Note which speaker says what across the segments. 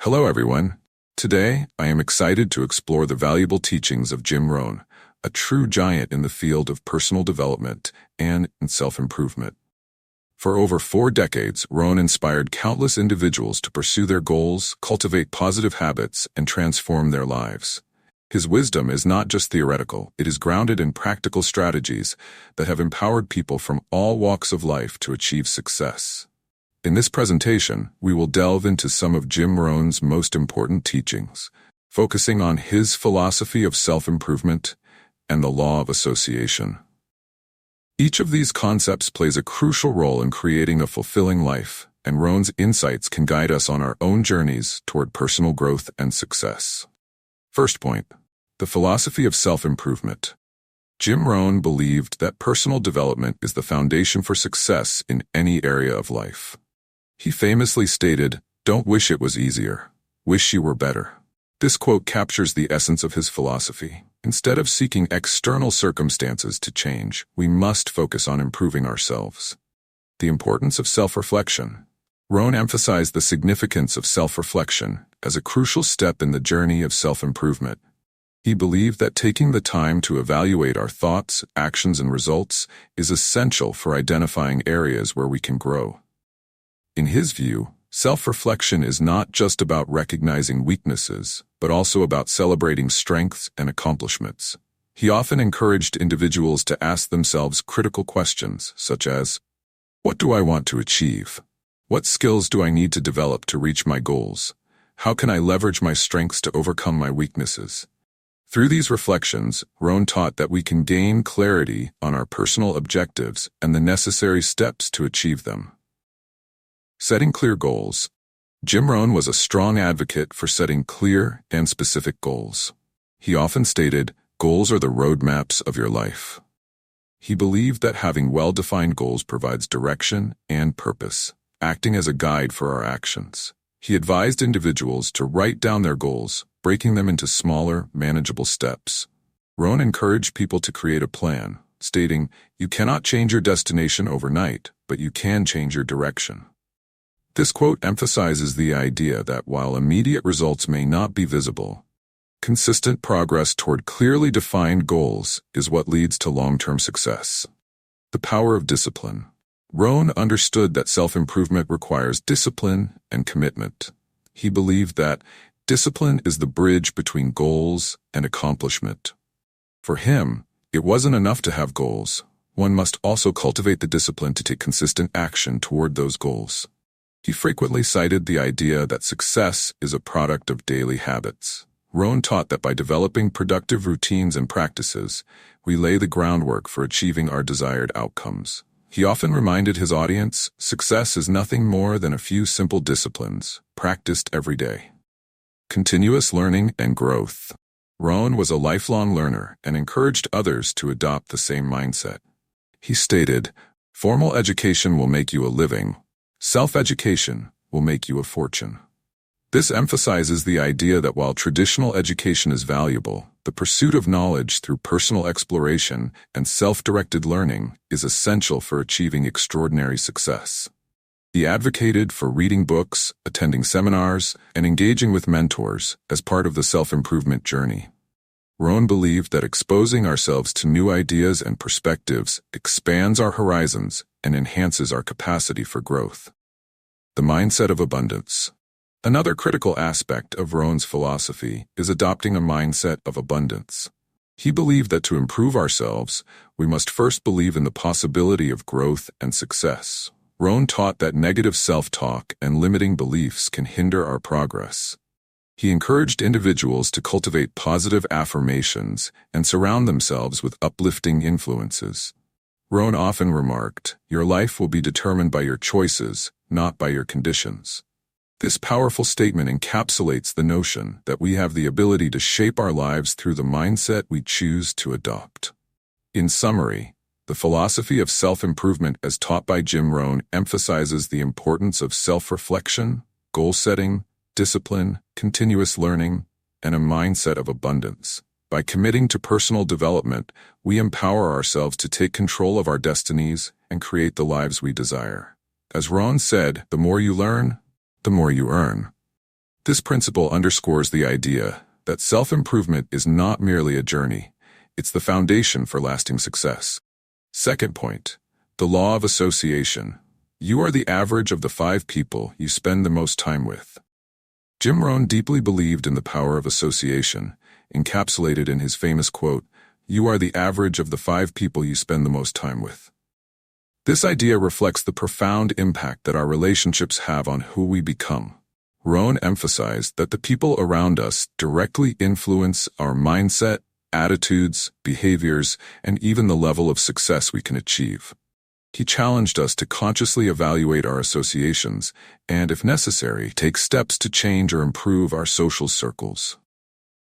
Speaker 1: Hello everyone. Today, I am excited to explore the valuable teachings of Jim Rohn, a true giant in the field of personal development and in self-improvement. For over 4 decades, Rohn inspired countless individuals to pursue their goals, cultivate positive habits, and transform their lives. His wisdom is not just theoretical, it is grounded in practical strategies that have empowered people from all walks of life to achieve success. In this presentation, we will delve into some of Jim Rohn's most important teachings, focusing on his philosophy of self-improvement and the law of association. Each of these concepts plays a crucial role in creating a fulfilling life, and Rohn's insights can guide us on our own journeys toward personal growth and success. First point, the philosophy of self-improvement. Jim Rohn believed that personal development is the foundation for success in any area of life. He famously stated, "Don't wish it was easier. Wish you were better." This quote captures the essence of his philosophy. Instead of seeking external circumstances to change, we must focus on improving ourselves. The importance of self-reflection. Rohn emphasized the significance of self-reflection as a crucial step in the journey of self-improvement. He believed that taking the time to evaluate our thoughts, actions, and results is essential for identifying areas where we can grow. In his view, self-reflection is not just about recognizing weaknesses, but also about celebrating strengths and accomplishments. He often encouraged individuals to ask themselves critical questions, such as, what do I want to achieve? What skills do I need to develop to reach my goals? How can I leverage my strengths to overcome my weaknesses? Through these reflections, Rohn taught that we can gain clarity on our personal objectives and the necessary steps to achieve them. Setting clear goals. Jim Rohn was a strong advocate for setting clear and specific goals. He often stated, goals are the roadmaps of your life. He believed that having well-defined goals provides direction and purpose, acting as a guide for our actions. He advised individuals to write down their goals, breaking them into smaller, manageable steps. Rohn encouraged people to create a plan, stating, you cannot change your destination overnight, but you can change your direction. This quote emphasizes the idea that while immediate results may not be visible, consistent progress toward clearly defined goals is what leads to long-term success. The power of discipline. Rohn understood that self-improvement requires discipline and commitment. He believed that discipline is the bridge between goals and accomplishment. For him, it wasn't enough to have goals. One must also cultivate the discipline to take consistent action toward those goals. He frequently cited the idea that success is a product of daily habits. Rohn taught that by developing productive routines and practices, we lay the groundwork for achieving our desired outcomes. He often reminded his audience, success is nothing more than a few simple disciplines, practiced every day. Continuous learning and growth. Rohn was a lifelong learner and encouraged others to adopt the same mindset. He stated, formal education will make you a living. Self-education will make you a fortune. This emphasizes the idea that while traditional education is valuable, the pursuit of knowledge through personal exploration and self-directed learning is essential for achieving extraordinary success. He advocated for reading books, attending seminars, and engaging with mentors as part of the self-improvement journey. Rohn believed that exposing ourselves to new ideas and perspectives expands our horizons and enhances our capacity for growth. The mindset of abundance. Another critical aspect of Rohn's philosophy is adopting a mindset of abundance. He believed that to improve ourselves, we must first believe in the possibility of growth and success. Rohn taught that negative self-talk and limiting beliefs can hinder our progress. He encouraged individuals to cultivate positive affirmations and surround themselves with uplifting influences. Rohn often remarked, your life will be determined by your choices, not by your conditions. This powerful statement encapsulates the notion that we have the ability to shape our lives through the mindset we choose to adopt. In summary, the philosophy of self-improvement as taught by Jim Rohn emphasizes the importance of self-reflection, goal setting, discipline, continuous learning, and a mindset of abundance. By committing to personal development, we empower ourselves to take control of our destinies and create the lives we desire. As Rohn said, the more you learn, the more you earn. This principle underscores the idea that self-improvement is not merely a journey, it's the foundation for lasting success. Second point, the law of association. You are the average of the 5 people you spend the most time with. Jim Rohn deeply believed in the power of association, encapsulated in his famous quote, "You are the average of the 5 people you spend the most time with." This idea reflects the profound impact that our relationships have on who we become. Rohn emphasized that the people around us directly influence our mindset, attitudes, behaviors, and even the level of success we can achieve. He challenged us to consciously evaluate our associations and, if necessary, take steps to change or improve our social circles.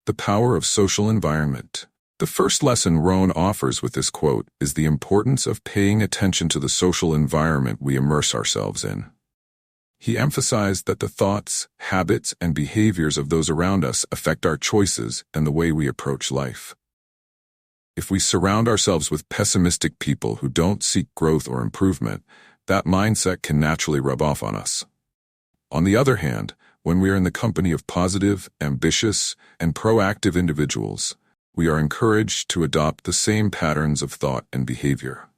Speaker 1: The power of social environment. The first lesson Rohn offers with this quote is the importance of paying attention to the social environment we immerse ourselves in. He emphasized that the thoughts, habits, and behaviors of those around us affect our choices and the way we approach life. If we surround ourselves with pessimistic people who don't seek growth or improvement, that mindset can naturally rub off on us. On the other hand, when we are in the company of positive, ambitious, and proactive individuals, we are encouraged to adopt the same patterns of thought and behavior.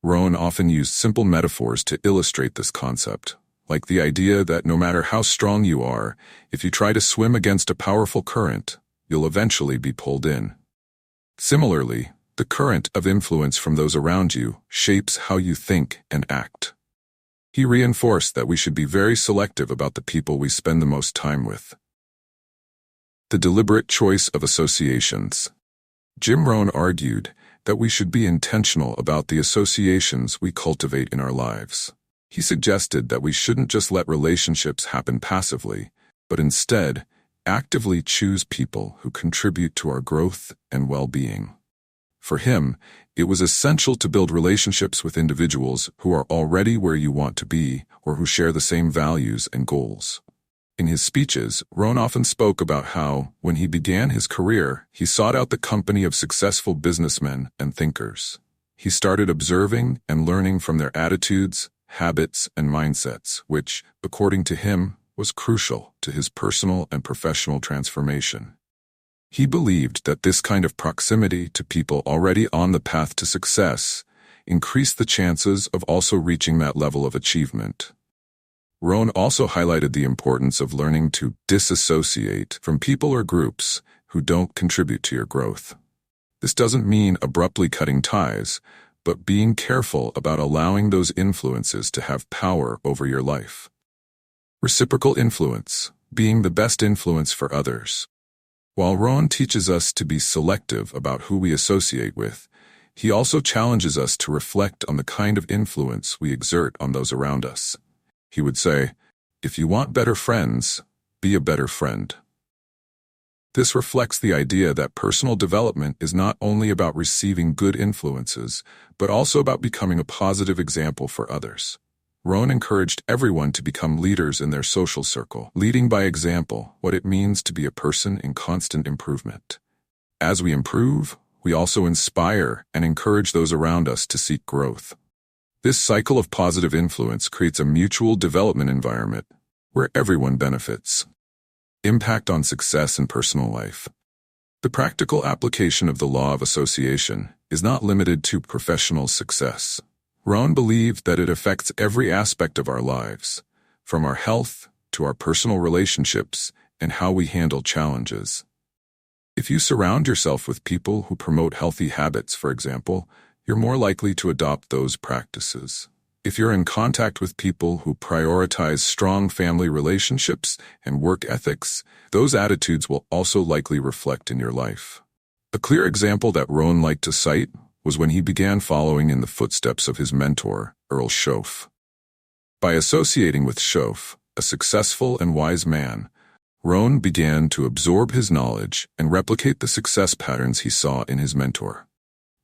Speaker 1: Rohn often used simple metaphors to illustrate this concept, like the idea that no matter how strong you are, if you try to swim against a powerful current, you'll eventually be pulled in. Similarly, the current of influence from those around you shapes how you think and act. He reinforced that we should be very selective about the people we spend the most time with. The deliberate choice of associations. Jim Rohn argued that we should be intentional about the associations we cultivate in our lives. He suggested that we shouldn't just let relationships happen passively, but instead, actively choose people who contribute to our growth and well-being. For him, it was essential to build relationships with individuals who are already where you want to be or who share the same values and goals. In his speeches, Rohn often spoke about how, when he began his career, he sought out the company of successful businessmen and thinkers. He started observing and learning from their attitudes, habits, and mindsets, which, according to him, was crucial to his personal and professional transformation. He believed that this kind of proximity to people already on the path to success increased the chances of also reaching that level of achievement. Rohn also highlighted the importance of learning to disassociate from people or groups who don't contribute to your growth. This doesn't mean abruptly cutting ties, but being careful about allowing those influences to have power over your life. Reciprocal influence, being the best influence for others. While Rohn teaches us to be selective about who we associate with, he also challenges us to reflect on the kind of influence we exert on those around us. He would say, "If you want better friends, be a better friend." This reflects the idea that personal development is not only about receiving good influences, but also about becoming a positive example for others. Rohn encouraged everyone to become leaders in their social circle, leading by example, what it means to be a person in constant improvement. As we improve, we also inspire and encourage those around us to seek growth. This cycle of positive influence creates a mutual development environment where everyone benefits. Impact on success in personal life. The practical application of the law of association is not limited to professional success. Rohn believed that it affects every aspect of our lives, from our health to our personal relationships and how we handle challenges. If you surround yourself with people who promote healthy habits, for example, you're more likely to adopt those practices. If you're in contact with people who prioritize strong family relationships and work ethics, those attitudes will also likely reflect in your life. A clear example that Rohn liked to cite was when he began following in the footsteps of his mentor, Earl Schoaf. By associating with Schoaf, a successful and wise man, Rohn began to absorb his knowledge and replicate the success patterns he saw in his mentor.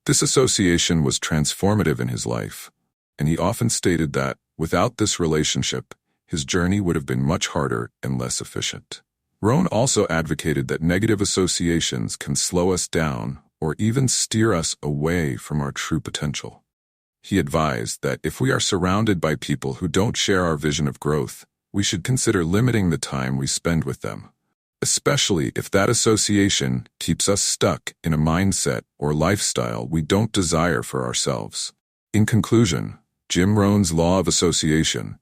Speaker 1: This association was transformative in his life, and he often stated that, without this relationship, his journey would have been much harder and less efficient. Rohn also advocated that negative associations can slow us down or even steer us away from our true potential. He advised that if we are surrounded by people who don't share our vision of growth, we should consider limiting the time we spend with them, especially if that association keeps us stuck in a mindset or lifestyle we don't desire for ourselves. In conclusion, Jim Rohn's law of association,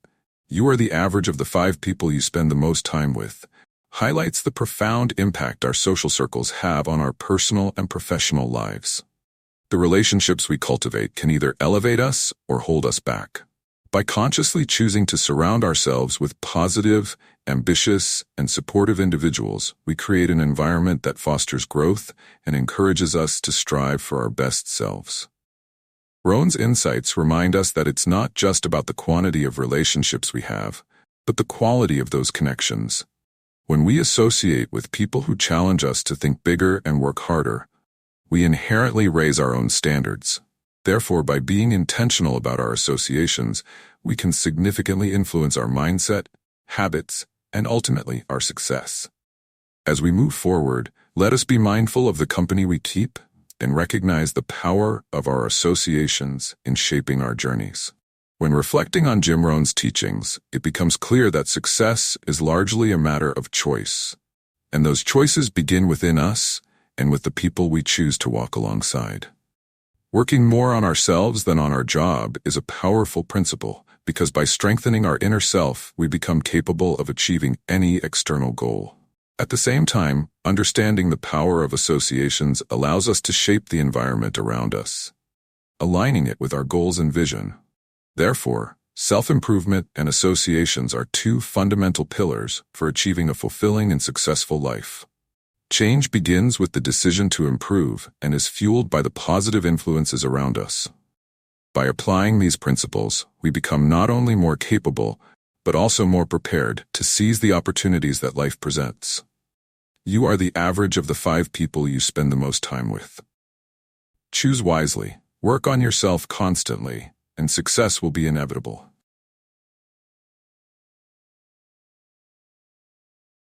Speaker 1: you are the average of the 5 people you spend the most time with, highlights the profound impact our social circles have on our personal and professional lives. The relationships we cultivate can either elevate us or hold us back. By consciously choosing to surround ourselves with positive, ambitious, and supportive individuals, we create an environment that fosters growth and encourages us to strive for our best selves. Rohn's insights remind us that it's not just about the quantity of relationships we have, but the quality of those connections. When we associate with people who challenge us to think bigger and work harder, we inherently raise our own standards. Therefore, by being intentional about our associations, we can significantly influence our mindset, habits, and ultimately our success. As we move forward, let us be mindful of the company we keep and recognize the power of our associations in shaping our journeys. When reflecting on Jim Rohn's teachings, it becomes clear that success is largely a matter of choice, and those choices begin within us and with the people we choose to walk alongside. Working more on ourselves than on our job is a powerful principle, because by strengthening our inner self, we become capable of achieving any external goal. At the same time, understanding the power of associations allows us to shape the environment around us, aligning it with our goals and vision. Therefore, self-improvement and associations are 2 fundamental pillars for achieving a fulfilling and successful life. Change begins with the decision to improve and is fueled by the positive influences around us. By applying these principles, we become not only more capable, but also more prepared to seize the opportunities that life presents. You are the average of the 5 people you spend the most time with. Choose wisely, work on yourself constantly, and success will be inevitable.